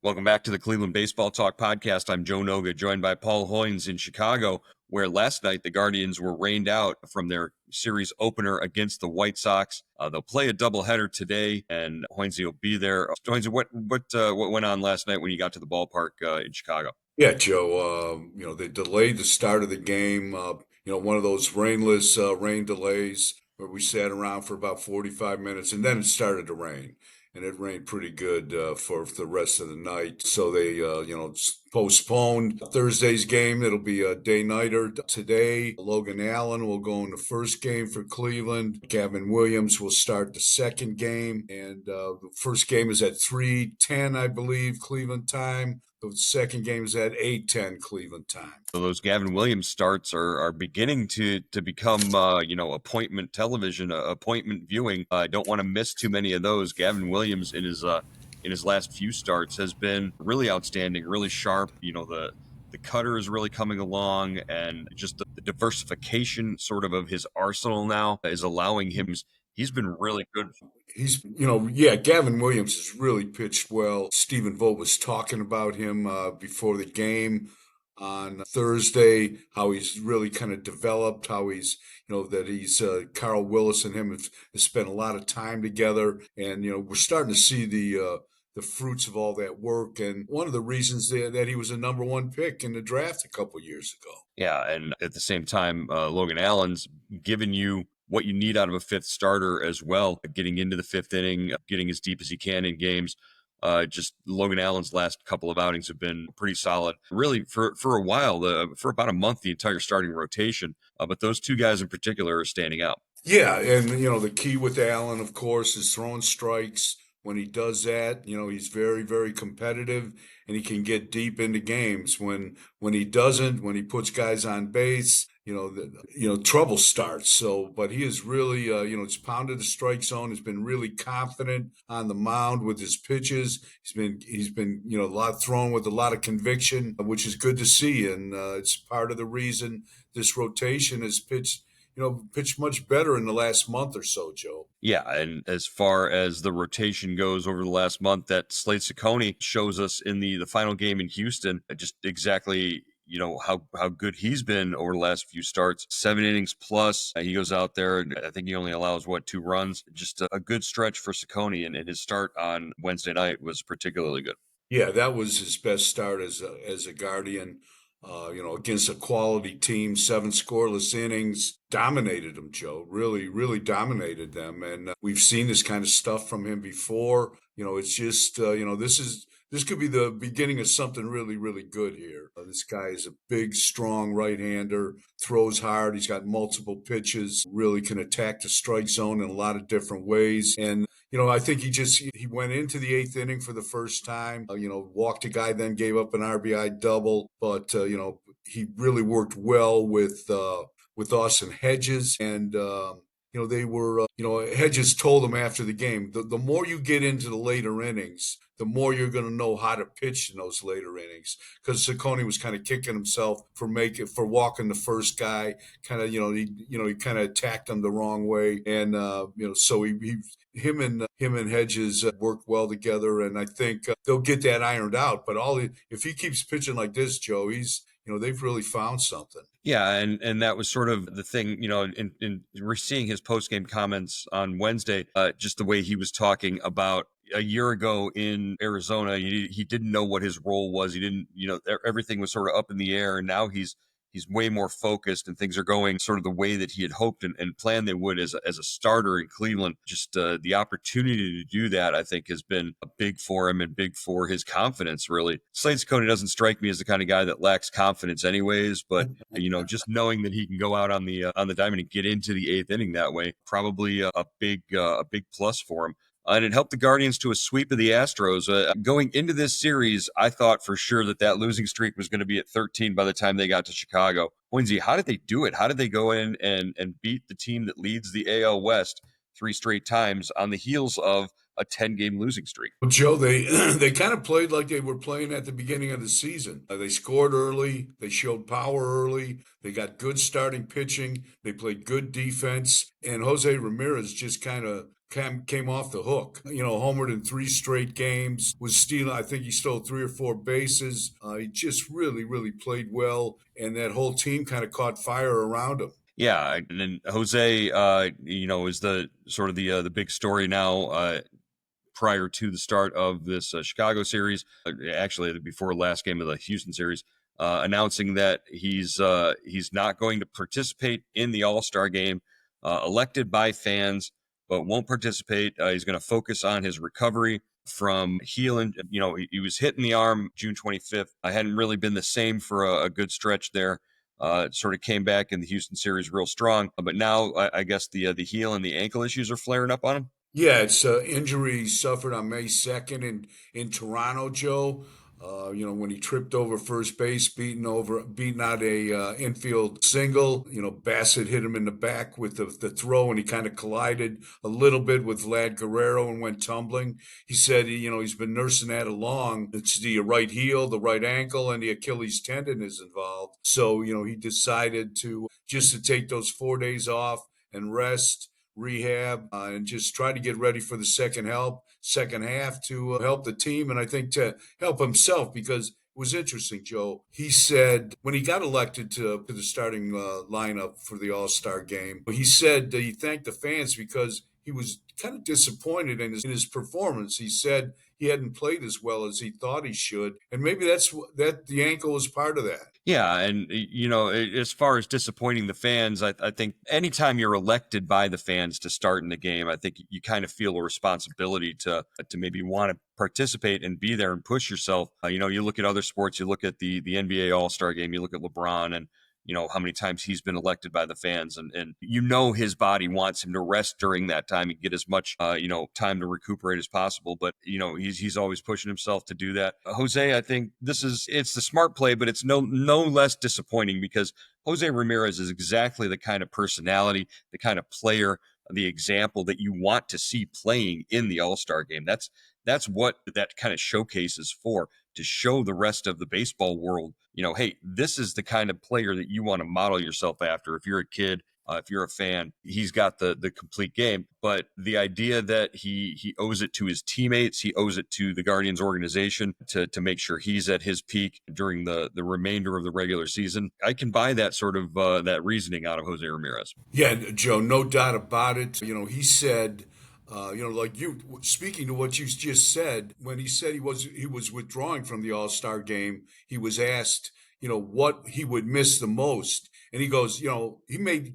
Welcome back to the Cleveland Baseball Talk podcast. I'm Joe Noga, joined by Paul Hoynes in Chicago, where last night the Guardians were rained out from their series opener against the White Sox. They'll play a doubleheader today, and Hoynes will be there. Hoynes, what went on last night when you got to the ballpark in Chicago? Yeah, Joe. They delayed the start of the game. One of those rain delays where we sat around for about 45 minutes, and then it started to rain, and it rained pretty good for the rest of the night. So they, postponed Thursday's game. It'll be a day-nighter today. Logan Allen will go in the first game for Cleveland. Gavin Williams will start the second game, and the first game is at 3:10, I believe, Cleveland time. The second game is at 8:10 Cleveland time. So those Gavin Williams starts are beginning to become appointment television, appointment viewing. I don't want to miss too many of those. Gavin Williams in his last few starts has been really outstanding, really sharp. The cutter is really coming along, and just the diversification sort of his arsenal now is allowing him. He's been really good. Gavin Williams has really pitched well. Stephen Vogt was talking about him before the game on Thursday, how he's really kind of developed, how Carl Willis and him have spent a lot of time together. And, we're starting to see the fruits of all that work. And one of the reasons that he was a number one pick in the draft a couple years ago. Yeah, and at the same time, Logan Allen's given you what you need out of a fifth starter as well, getting into the fifth inning, getting as deep as he can in games. Just Logan Allen's last couple of outings have been pretty solid, really for a while, for about a month, the entire starting rotation. But those two guys in particular are standing out. Yeah, and the key with Allen, of course, is throwing strikes. When he does that, he's very, very competitive, and he can get deep into games. When he doesn't, when he puts guys on base, trouble starts. So, but he is really, it's pounded the strike zone. Has been really confident on the mound with his pitches. He's been, a lot thrown with a lot of conviction, which is good to see, and it's part of the reason this rotation has pitched much better in the last month or so, Joe. Yeah, and as far as the rotation goes over the last month, that Slade Ciccone shows us in the final game in Houston, just exactly how good he's been over the last few starts. 7 innings plus. He goes out there, and I think he only allows two runs. Just a good stretch for Ciccone, and his start on Wednesday night was particularly good. Yeah, that was his best start as a Guardian. Against a quality team, 7 scoreless innings, dominated them, Joe. Really, really dominated them, and we've seen this kind of stuff from him before. It's just this could be the beginning of something really, really good here. This guy is a big, strong right-hander, throws hard. He's got multiple pitches, really can attack the strike zone in a lot of different ways, and I think he went into the eighth inning for the first time. Walked a guy, then gave up an RBI double, but he really worked well with Austin Hedges, and they were Hedges told him after the game, the more you get into the later innings, the more you're going to know how to pitch in those later innings. Because Ciccone was kind of kicking himself for walking the first guy, kind of he kind of attacked him the wrong way, and so him and Hedges worked well together, and I think they'll get that ironed out. But if he keeps pitching like this, Joe, they've really found something. Yeah, and that was sort of the thing, in we're seeing his post game comments on Wednesday, just the way he was talking about a year ago in Arizona. He didn't know what his role was. He didn't, everything was sort of up in the air, and now he's way more focused, and things are going sort of the way that he had hoped and planned they would as a starter in Cleveland. Just the opportunity to do that, I think, has been big for him and big for his confidence, really. Slade Ciccone doesn't strike me as the kind of guy that lacks confidence anyways, but just knowing that he can go out on the diamond and get into the eighth inning that way, probably a big plus for him. And it helped the Guardians to a sweep of the Astros. Going into this series, I thought for sure that losing streak was going to be at 13 by the time they got to Chicago. Hoynesy, how did they do it? How did they go in and beat the team that leads the AL West 3 straight times on the heels of a 10-game losing streak? Well, Joe, they they kind of played like they were playing at the beginning of the season. They scored early, they showed power early, they got good starting pitching, they played good defense, and Jose Ramirez just kind of came off the hook. Homered in 3 straight games, was stealing. I think he stole 3 or 4 bases. He just really, really played well, and that whole team kind of caught fire around him. Yeah, and then Jose, is the sort of the big story now. Prior to the start of this Chicago series, actually before last game of the Houston series, announcing that he's not going to participate in the All-Star game, elected by fans, but won't participate. He's going to focus on his recovery from healing. He was hit in the arm June 25th. I hadn't really been the same for a good stretch there. Sort of came back in the Houston series real strong, but now I guess the heel and the ankle issues are flaring up on him. Yeah, it's injury he suffered on May 2nd in Toronto, Joe. When he tripped over first base, beating out a infield single. Bassett hit him in the back with the throw, and he kind of collided a little bit with Vlad Guerrero and went tumbling. He said, he's been nursing that along. It's the right heel, the right ankle, and the Achilles tendon is involved. So, he decided to take those 4 days off and rest, rehab, and just try to get ready for the second half to help the team, and I think to help himself, because it was interesting, Joe. He said when he got elected to the starting lineup for the All-Star game, he said he thanked the fans because he was kind of disappointed in his performance. He said he hadn't played as well as he thought he should, and maybe that the ankle was part of that. Yeah, and as far as disappointing the fans, I think anytime you're elected by the fans to start in the game, I think you kind of feel a responsibility to maybe want to participate and be there and push yourself. You look at other sports, you look at the NBA All-Star game, you look at LeBron, and how many times he's been elected by the fans, and his body wants him to rest during that time and get as much time to recuperate as possible, but he's always pushing himself to do that. Jose, I think it's the smart play, but it's no less disappointing because Jose Ramirez is exactly the kind of personality, the kind of player, the example that you want to see playing in the All-Star game. That's what that kind of showcase is for, to show the rest of the baseball world, hey, this is the kind of player that you want to model yourself after. If you're a kid, if you're a fan, he's got the complete game. But the idea that he owes it to his teammates, he owes it to the Guardians organization to make sure he's at his peak during the remainder of the regular season. I can buy that sort of that reasoning out of Jose Ramirez. Yeah, Joe, no doubt about it. He said, like you speaking to what you just said, when he said he was withdrawing from the All-Star game, he was asked, what he would miss the most, and he goes,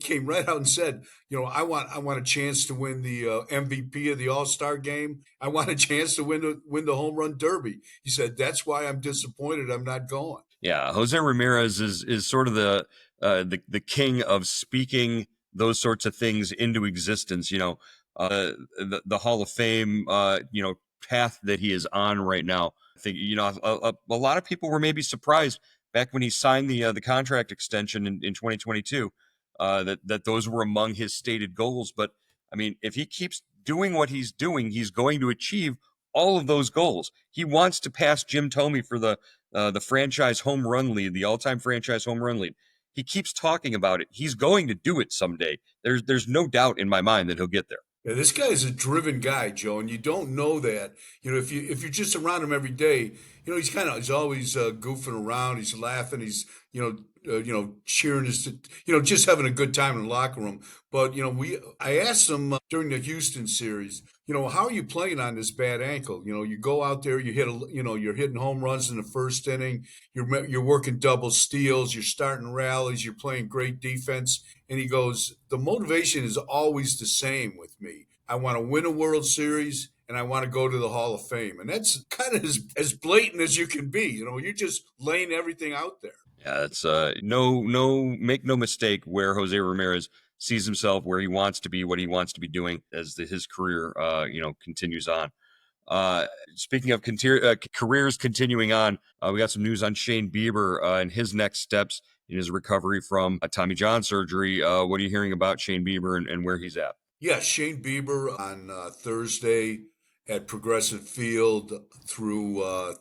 came right out and said, I want a chance to win the MVP of the All-Star game. I want a chance to win the home run derby. He said that's why I'm disappointed I'm not going. Yeah, Jose Ramirez is sort of the king of speaking those sorts of things into existence. The Hall of Fame path that he is on right now. I think a lot of people were maybe surprised back when he signed the contract extension in 2022 that those were among his stated goals. But I mean, if he keeps doing what he's doing, he's going to achieve all of those goals. He wants to pass Jim Thome for the franchise home run lead, the all-time franchise home run lead. He keeps talking about it. He's going to do it someday. There's no doubt in my mind that he'll get there. Yeah, this guy is a driven guy, Joe, and you don't know that. If you're just around him every day, he's always goofing around. He's laughing. He's cheering his, just having a good time in the locker room. But I asked him during the Houston series, how are you playing on this bad ankle? You go out there, you're hitting home runs in the first inning. You're working double steals. You're starting rallies. You're playing great defense. And he goes, the motivation is always the same with me. I want to win a World Series and I want to go to the Hall of Fame. And that's kind of as blatant as you can be. You're just laying everything out there. Yeah, it's no make no mistake where Jose Ramirez sees himself, where he wants to be, what he wants to be doing as his career continues on. Speaking of careers continuing on, we got some news on Shane Bieber and his next steps in his recovery from a Tommy John surgery. What are you hearing about Shane Bieber and where he's at? Yeah, Shane Bieber on Thursday at Progressive Field through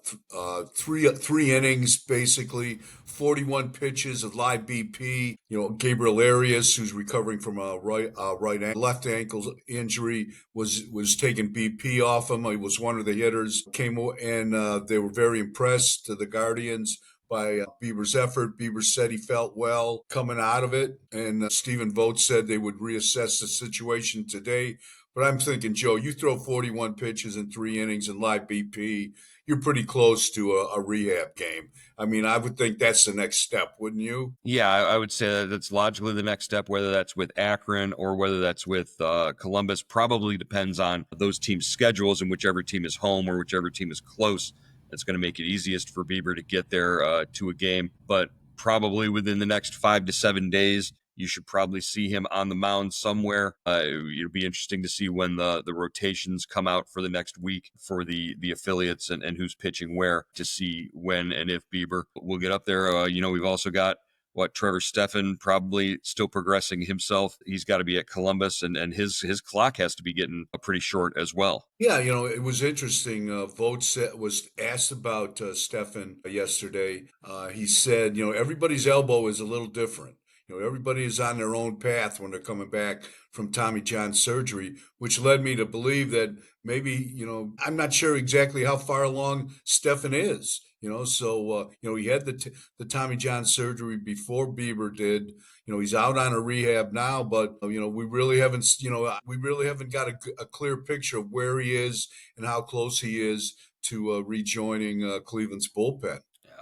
three innings, basically 41 pitches of live BP. Gabriel Arias, who's recovering from a left ankle injury, was taking BP off him. He was one of the hitters. Came and they were very impressed. The Guardians by Bieber's effort. Bieber said he felt well coming out of it, and Stephen Vogt said they would reassess the situation today. But I'm thinking, Joe, you throw 41 pitches in 3 innings and live BP, you're pretty close to a rehab game. I mean, I would think that's the next step, wouldn't you? Yeah, I would say that that's logically the next step, whether that's with Akron or whether that's with Columbus. Probably depends on those teams' schedules and whichever team is home or whichever team is close. That's going to make it easiest for Bieber to get there to a game. But probably within the next 5 to 7 days, you should probably see him on the mound somewhere. It'll be interesting to see when the rotations come out for the next week for the affiliates and who's pitching where to see when and if Bieber will get up there. We've also got Trevor Stephan probably still progressing himself. He's got to be at Columbus, and his clock has to be getting pretty short as well. Yeah, it was interesting. Vogt was asked about Stefan yesterday. He said, everybody's elbow is a little different. Everybody is on their own path when they're coming back from Tommy John surgery, which led me to believe that maybe, I'm not sure exactly how far along Stefan is. He had the Tommy John surgery before Bieber did. He's out on a rehab now, but we really haven't got a clear picture of where he is and how close he is to rejoining Cleveland's bullpen.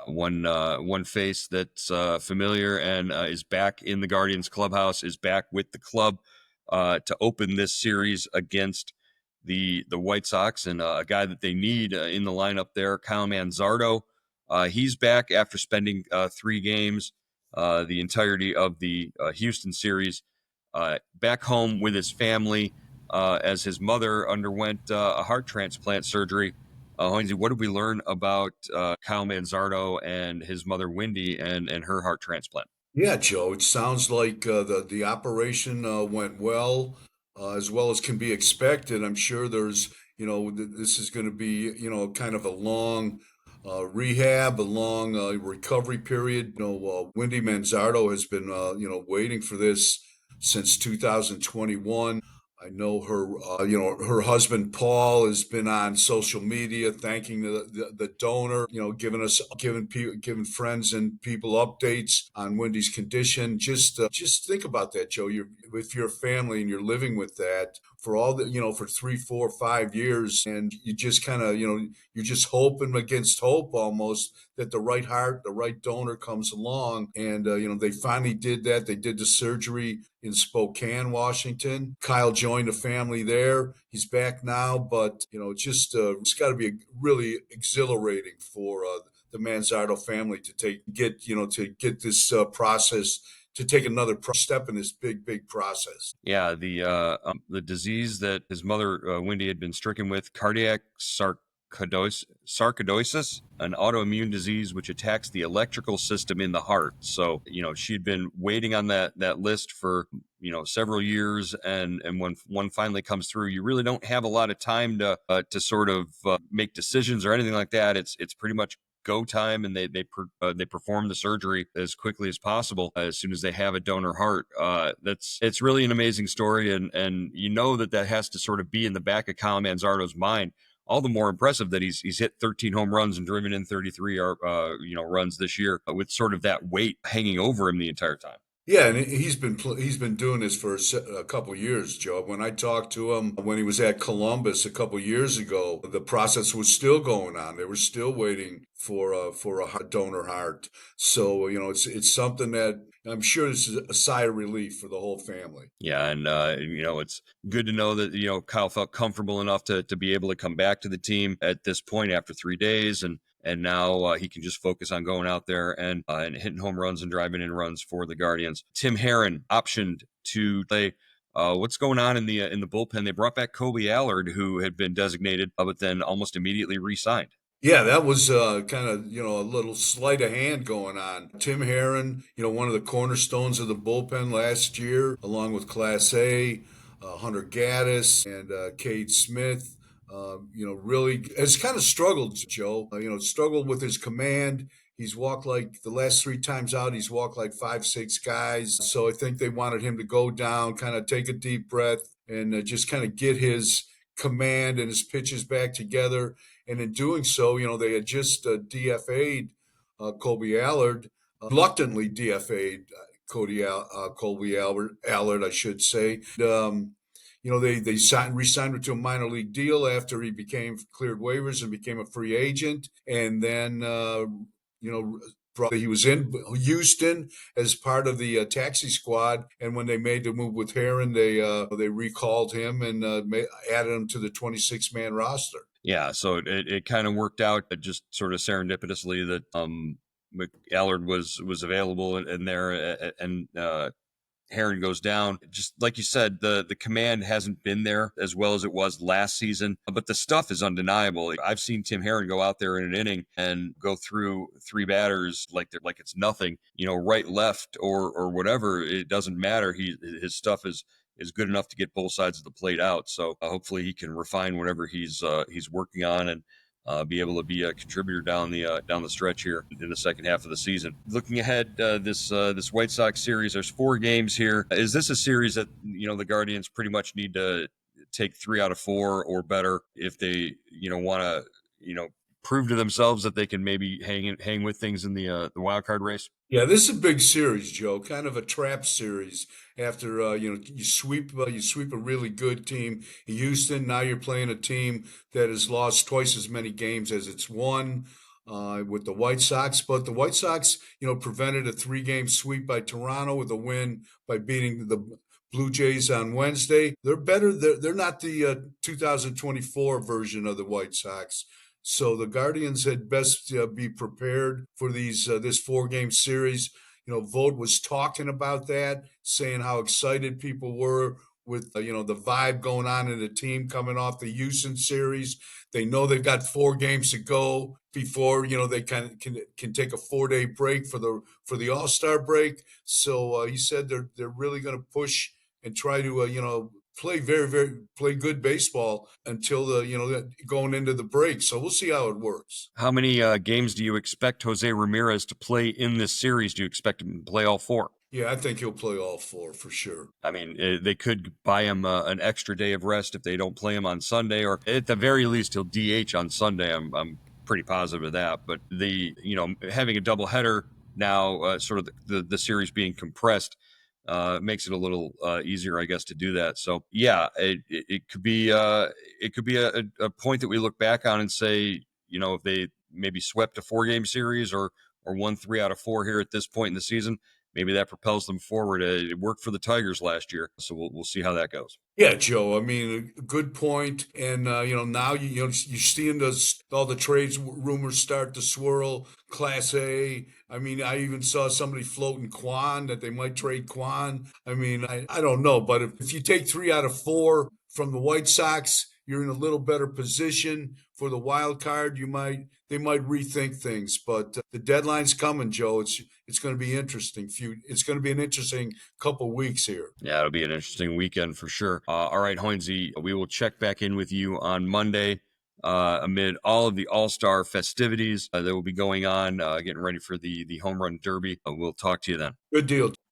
One face that's familiar and is back in the Guardians clubhouse, is back with the club to open this series against the White Sox, and a guy that they need in the lineup there, Kyle Manzardo. He's back after spending 3 games, the entirety of the Houston series, back home with his family as his mother underwent a heart transplant surgery. Hoynes, what did we learn about Kyle Manzardo and his mother Wendy and her heart transplant? Yeah, Joe, it sounds like the operation went as well as can be expected. I'm sure this is going to be, kind of a long rehab, a long recovery period. Wendy Manzardo has been, waiting for this since 2021. I know her husband Paul has been on social media thanking the donor, giving friends and people updates on Wendy's condition. Just think about that, Joe. If you're a family and you're living with that for for 3, 4, 5 years, and you just kind of, you're just hoping against hope almost that the right heart, the right donor comes along. And, they finally did that. They did the surgery in Spokane, Washington. Kyle joined the family there. He's back now, but, it's got to be really exhilarating for the Manzardo family to get this process to take another step in this big process. Yeah, the disease that his mother Wendy had been stricken with, cardiac sarcoidosis, an autoimmune disease which attacks the electrical system in the heart. So, she'd been waiting on that list for, several years. And when one finally comes through, you really don't have a lot of time to sort of make decisions or anything like that. It's pretty much go time, and they perform the surgery as quickly as possible as soon as they have a donor heart. It's really an amazing story, and that has to sort of be in the back of Kyle Manzardo's mind. All the more impressive that he's hit 13 home runs and driven in 33 runs this year, with sort of that weight hanging over him the entire time. Yeah, and he's been doing this for a couple years, Joe. When I talked to him when he was at Columbus a couple years ago, the process was still going on. They were still waiting for a donor heart. So it's something that I'm sure is a sigh of relief for the whole family. Yeah, and it's good to know that Kyle felt comfortable enough to be able to come back to the team at this point after 3 days, and now he can just focus on going out there and hitting home runs and driving in runs for the Guardians. Tim Herron optioned to play. What's going on in the bullpen? They brought back Kobe Allard, who had been designated, but then almost immediately re-signed. Yeah, that was kind of, a little sleight of hand going on. Tim Herron, one of the cornerstones of the bullpen last year, along with Class A, Hunter Gaddis, and Cade Smith. Really has kind of struggled, Joe. Struggled with his command. He's walked like the last three times out, he's walked like five, six guys. So I think they wanted him to go down, kind of take a deep breath, and just kind of get his command and his pitches back together. And in doing so, they had just DFA'd Colby Allard, reluctantly DFA'd Colby Allard, I should say. They re-signed him to a minor league deal after he became cleared waivers and became a free agent, and then you know he was in Houston as part of the taxi squad. And when they made the move with Heron, they recalled him and added him to the 26-man roster. Yeah, so it kind of worked out just sort of serendipitously that Allard was available and there, and Heron goes down. Just like you said, the command hasn't been there as well as it was last season, but the stuff is undeniable. I've seen Tim Heron go out there in an inning and go through three batters like it's nothing, right, left, or whatever. It doesn't matter. His stuff is good enough to get both sides of the plate out. So hopefully he can refine whatever he's working on and be able to be a contributor down the stretch here in the second half of the season. Looking ahead, this White Sox series, there's 4 games here. Is this a series that the Guardians pretty much need to take 3 out of 4 or better if they want to prove to themselves that they can maybe hang with things in the wild card race? Yeah, this is a big series, Joe. Kind of a trap series. After you sweep a really good team in Houston. Now you're playing a team that has lost twice as many games as it's won. With the White Sox, but the White Sox, prevented a 3-game sweep by Toronto with a win by beating the Blue Jays on Wednesday. They're better. They're not the 2024 version of the White Sox. So the Guardians had best be prepared for this 4-game series. Vogt was talking about that, saying how excited people were with the vibe going on in the team coming off the Houston series. They know they've got 4 games to go before they can take a 4-day break for the All-Star break. So he said they're really going to push and try to play play good baseball until going into the break. So we'll see how it works. How many games do you expect Jose Ramirez to play in this series? Do you expect him to play all 4? Yeah, I think he'll play all 4 for sure. I mean, they could buy him an extra day of rest if they don't play him on Sunday, or at the very least, he'll DH on Sunday. I'm pretty positive of that. But having a doubleheader now, sort of the series being compressed, makes it a little easier, I guess, to do that. So yeah, it could be a point that we look back on and say, if they maybe swept a 4-game series or won 3 out of 4 here at this point in the season, maybe that propels them forward. It worked for the Tigers last year, so we'll see how that goes. Yeah, Joe. I mean, a good point. And now you're seeing all the trades rumors start to swirl. Class A. I mean, I even saw somebody floating Quan that they might trade Quan. I mean, I don't know, but if you take 3 out of 4 from the White Sox, you're in a little better position for the wild card. They might rethink things, but the deadline's coming, Joe. It's going to be interesting. It's going to be an interesting couple weeks here. Yeah, it'll be an interesting weekend for sure. All right, Hoynesy, we will check back in with you on Monday amid all of the All-Star festivities that will be going on, getting ready for the Home Run Derby. We'll talk to you then. Good deal.